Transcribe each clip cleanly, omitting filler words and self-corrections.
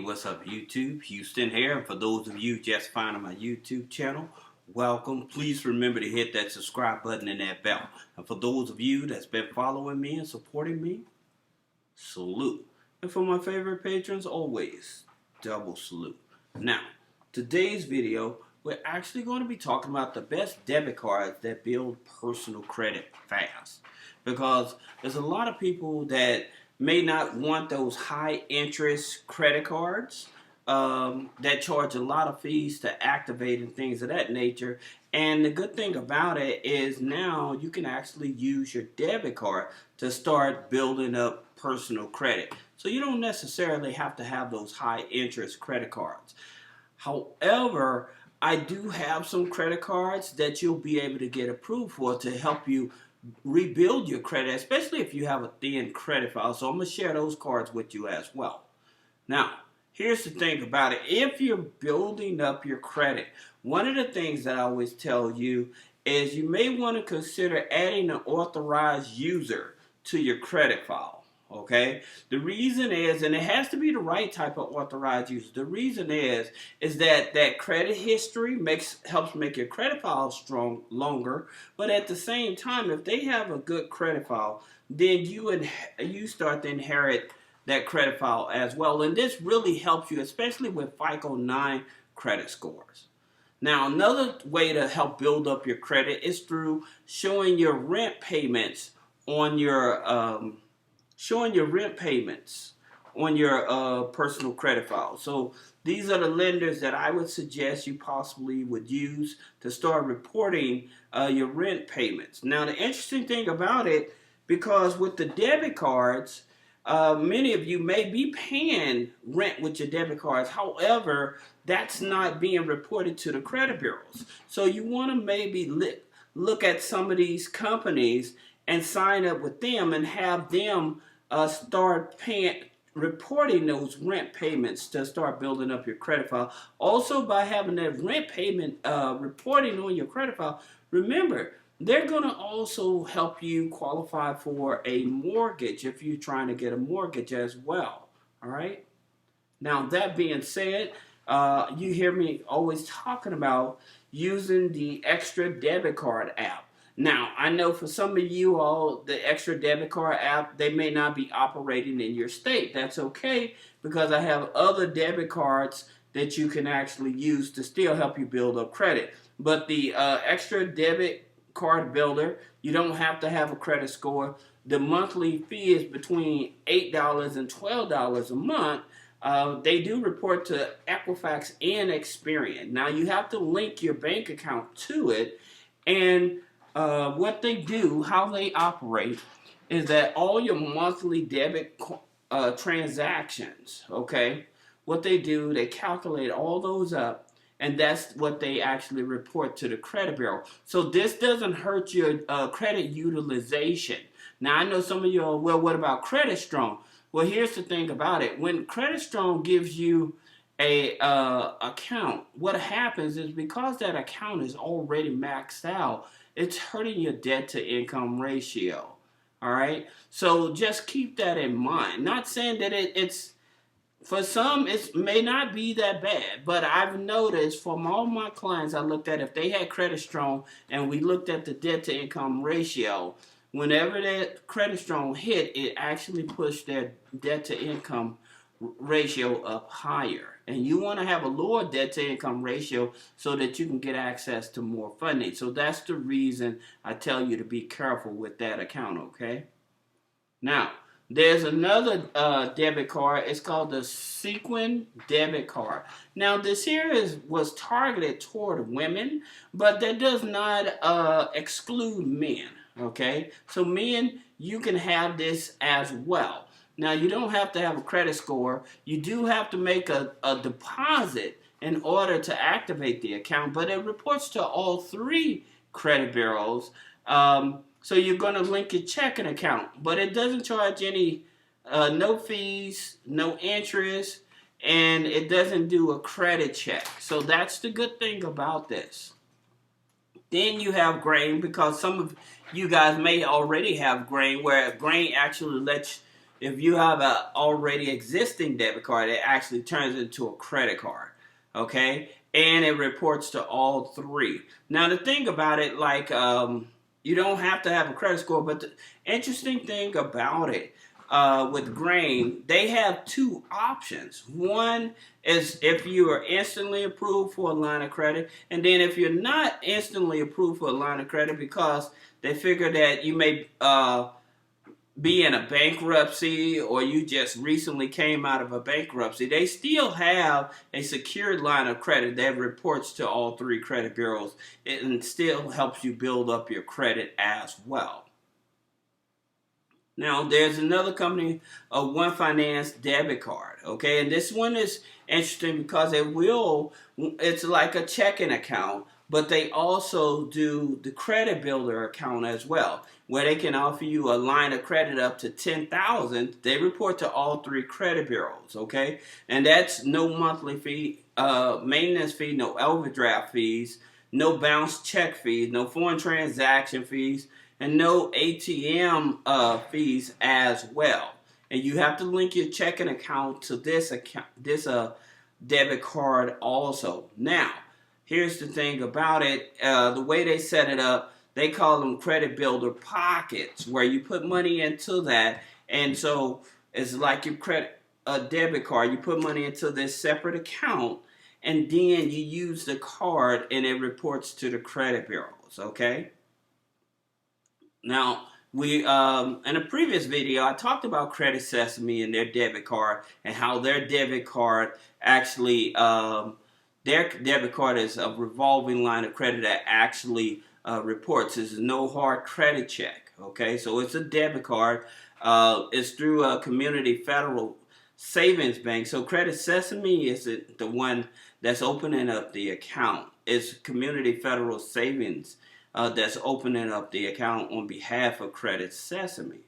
what's up YouTube? Houston here. And for those of you just finding my YouTube channel, welcome. Please remember to hit that subscribe button and that bell. And for those of you that's been following me and supporting me, salute. And for my favorite patrons, always double salute. Now, today's video, we're actually going to be talking about the best debit cards that build personal credit fast. Because there's a lot of people that may not want those high interest credit cards that charge a lot of fees to activate and things of that nature. And the good thing about it is now you can actually use your debit card to start building up personal credit. So you don't necessarily have to have those high interest credit cards. However, I do have some credit cards that you'll be able to get approved for to help you rebuild your credit, especially if you have a thin credit file. So I'm going to share those cards with you as well. Now, here's the thing about it. If you're building up your credit, one of the things that I always tell you is you may want to consider adding an authorized user to your credit file. Okay, the reason is, and it has to be the right type of authorized user. The reason is that credit history helps make your credit file longer. But at the same time, if they have a good credit file, then you start to inherit that credit file as well. And this really helps you, especially with FICO 9 credit scores. Now, another way to help build up your credit is through showing your rent payments on your personal credit file. So these are the lenders that I would suggest you possibly would use to start reporting your rent payments. Now, the interesting thing about it, because with the debit cards, many of you may be paying rent with your debit cards. However, that's not being reported to the credit bureaus. So you want to maybe look at some of these companies and sign up with them and have them start reporting those rent payments to start building up your credit file. Also, by having that rent payment reporting on your credit file, remember, they're going to also help you qualify for a mortgage if you're trying to get a mortgage as well. All right? Now, that being said, you hear me always talking about using the Extra Debit Card app. Now, I know for some of you all, the Extra Debit Card app, they may not be operating in your state. That's okay, because I have other debit cards that you can actually use to still help you build up credit. But the Extra Debit Card Builder, you don't have to have a credit score. The monthly fee is between $8 and $12 a month. They do report to Equifax and Experian. Now, you have to link your bank account to it, and what they do, how they operate, is that all your monthly debit transactions, okay, what they do, they calculate all those up, and that's what they actually report to the credit bureau. So this doesn't hurt your credit utilization. Now, I know some of you are, well, what about Credit Strong? Well, here's the thing about it. When Credit Strong gives you a account, what happens is, because that account is already maxed out, it's hurting your debt to income ratio. All right, so just keep that in mind. Not saying that it's for some, it may not be that bad, but I've noticed from all my clients I looked at, if they had Credit Strong and we looked at the debt to income ratio, whenever that Credit Strong hit, it actually pushed their debt to income ratio up higher. And you want to have a lower debt to income ratio so that you can get access to more funding. So that's the reason I tell you to be careful with that account, okay? Now, there's another debit card. It's called the Sequin Debit Card. Now, this here was targeted toward women, but that does not exclude men, okay? So men, you can have this as well. Now, you don't have to have a credit score. You do have to make a deposit in order to activate the account, but it reports to all 3 credit bureaus. So you're going to link your checking account, but it doesn't charge any, no fees, no interest, and it doesn't do a credit check. So that's the good thing about this. Then you have Grain, because some of you guys may already have Grain, where Grain actually lets if you have a already existing debit card, it actually turns into a credit card. Okay, and it reports to all three. Now the thing about it, like you don't have to have a credit score, but the interesting thing about it, with Grain, they have two options. One is if you are instantly approved for a line of credit, and then if you're not instantly approved for a line of credit because they figure that you may be in a bankruptcy or you just recently came out of a bankruptcy, they still have a secured line of credit that reports to all three credit bureaus and still helps you build up your credit as well. Now, there's another company, One Finance debit card, okay? And this one is interesting because it's like a checking account, but they also do the credit builder account as well, where they can offer you a line of credit up to $10,000. They report to all three credit bureaus, okay? And that's no monthly fee, maintenance fee, no overdraft fees, no bounce check fees, no foreign transaction fees, and no ATM fees as well. And you have to link your checking account to this debit card also. Now, here's the thing about it. The way they set it up, they call them credit builder pockets, where you put money into that. And so it's like your debit card. You put money into this separate account, and then you use the card, and it reports to the credit bureaus, okay? Now, in a previous video, I talked about Credit Sesame and their debit card and how their debit card actually, their debit card is a revolving line of credit that actually reports. It's no hard credit check, okay? So it's a debit card. It's through a Community Federal Savings Bank. So Credit Sesame isn't the one that's opening up the account. It's Community Federal Savings that's opening up the account on behalf of Credit Sesame,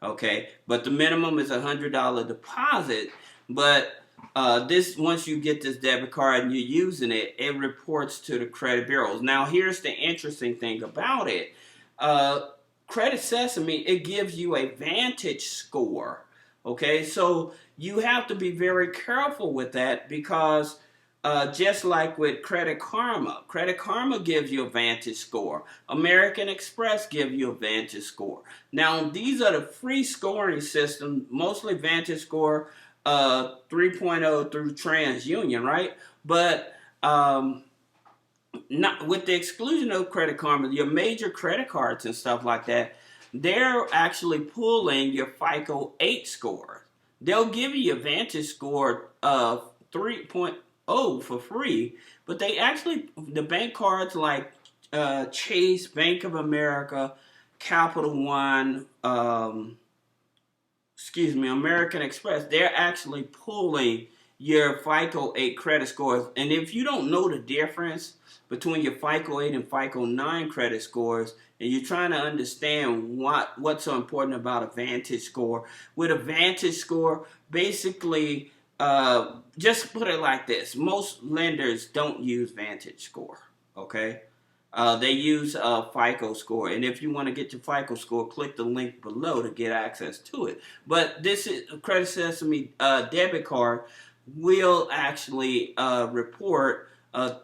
okay? But the minimum is $100 deposit, but once you get this debit card and you're using it, it reports to the credit bureaus. Now, here's the interesting thing about it. Credit Sesame, it gives you a Vantage score, okay? So you have to be very careful with that because just like with Credit Karma gives you a Vantage score. American Express gives you a Vantage score. Now, these are the free scoring systems, mostly Vantage score 3.0 through TransUnion, right? But not with the exclusion of Credit Karma, your major credit cards and stuff like that, they're actually pulling your FICO 8 score. They'll give you a Vantage score of 3.0 for free, but they actually, the bank cards like Chase, Bank of America, Capital One, American Express, they're actually pulling your FICO 8 credit scores. And if you don't know the difference between your FICO 8 and FICO 9 credit scores, and you're trying to understand what's so important about a Vantage score, with a Vantage score, basically, just put it like this. Most lenders don't use Vantage score, okay? They use a FICO score. And if you want to get your FICO score, click the link below to get access to it. But this is Credit Sesame debit card will actually report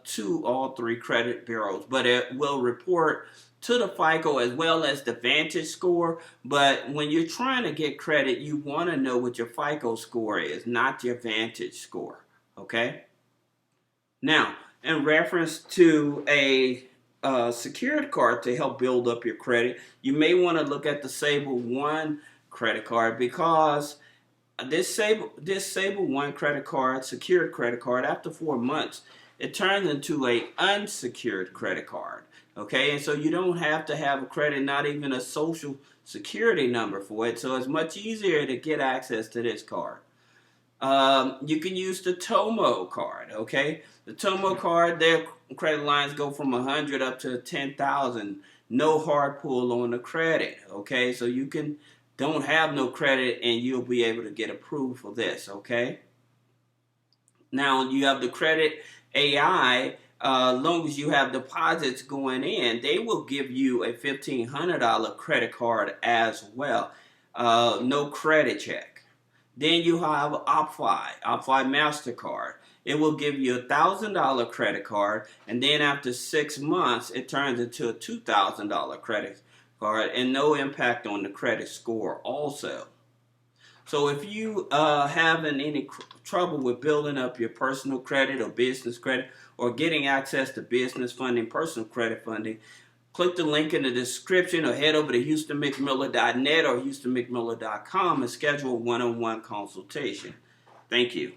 to all three credit bureaus. But it will report to the FICO as well as the Vantage score. But when you're trying to get credit, you want to know what your FICO score is, not your Vantage score, okay? Now, in reference to a secured card to help build up your credit, you may want to look at the SABLE 1 credit card, because this SABLE 1 credit card, secured credit card, after 4 months, it turns into a unsecured credit card. Okay, and so you don't have to have a credit, not even a social security number for it. So it's much easier to get access to this card. You can use the TOMO card, okay? The TOMO card, their credit lines go from 100 up to 10,000. No hard pull on the credit, okay? So you don't have no credit and you'll be able to get approved for this, okay? Now, you have the CREDIT.AI. As long as you have deposits going in, they will give you a $1,500 credit card as well. no credit check. Then you have OPPFI MasterCard. It will give you a $1,000 credit card, and then after 6 months, it turns into a $2,000 credit card, and no impact on the credit score also. So if you having any trouble with building up your personal credit or business credit, or getting access to business funding, personal credit funding, click the link in the description or head over to HoustonMcMiller.net or HoustonMcMiller.com and schedule a one-on-one consultation. Thank you.